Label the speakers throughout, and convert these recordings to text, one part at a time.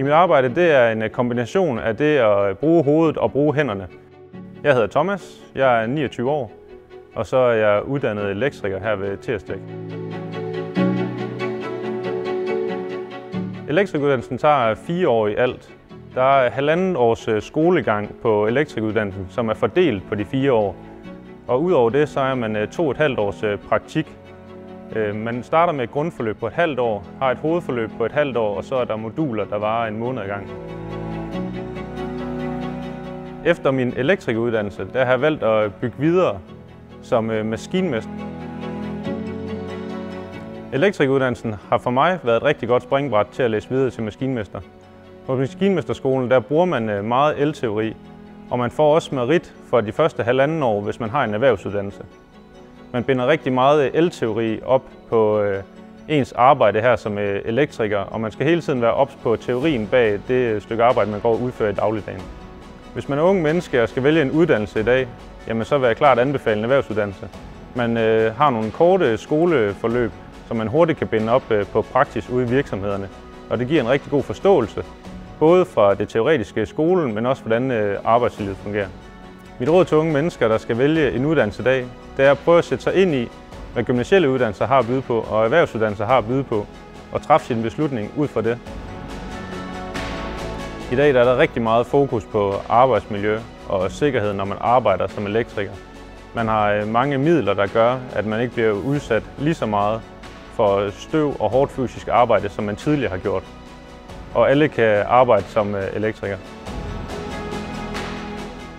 Speaker 1: Mit arbejde det er en kombination af det at bruge hovedet og bruge hænderne. Jeg hedder Thomas, jeg er 29 år, og så er jeg uddannet elektriker her ved Terstek. Elektrikuddannelsen tager 4 år i alt. Der er 1,5 års skolegang på elektrikuddannelsen, som er fordelt på de 4 år. Og udover det, så er man 2,5 års praktik. Man starter med et grundforløb på et halvt år, har et hovedforløb på et halvt år, og så er der moduler, der varer en måned ad gangen. Efter min elektrikeruddannelse, der har jeg valgt at bygge videre som maskinmester. Elektrikeruddannelsen har for mig været et rigtig godt springbræt til at læse videre til maskinmester. På maskinmesterskolen der bruger man meget elteori, og man får også merit for de første 1,5 år, hvis man har en erhvervsuddannelse. Man binder rigtig meget elteori op på ens arbejde her som elektriker, og man skal hele tiden være ops på teorien bag det stykke arbejde, man går og udfører i dagligdagen. Hvis man er ung menneske og skal vælge en uddannelse i dag, jamen så vil jeg klart anbefale en erhvervsuddannelse. Man har nogle korte skoleforløb, som man hurtigt kan binde op på praksis ude i virksomhederne, og det giver en rigtig god forståelse, både fra det teoretiske i skolen, men også hvordan arbejdslivet fungerer. Mit råd til unge mennesker, der skal vælge en uddannelse i dag, det er at prøve at sætte sig ind i, hvad gymnasielle uddannelser har at byde på, og erhvervsuddannelser har at byde på, og træffe sin beslutning ud fra det. I dag der er der rigtig meget fokus på arbejdsmiljø og sikkerhed, når man arbejder som elektriker. Man har mange midler, der gør, at man ikke bliver udsat lige så meget for støv og hårdt fysisk arbejde, som man tidligere har gjort. Og alle kan arbejde som elektriker.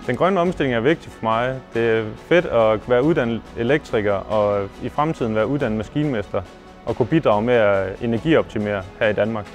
Speaker 1: Den grønne omstilling er vigtig for mig. Det er fedt at være uddannet elektriker og i fremtiden være uddannet maskinmester og kunne bidrage med at energioptimere her i Danmark.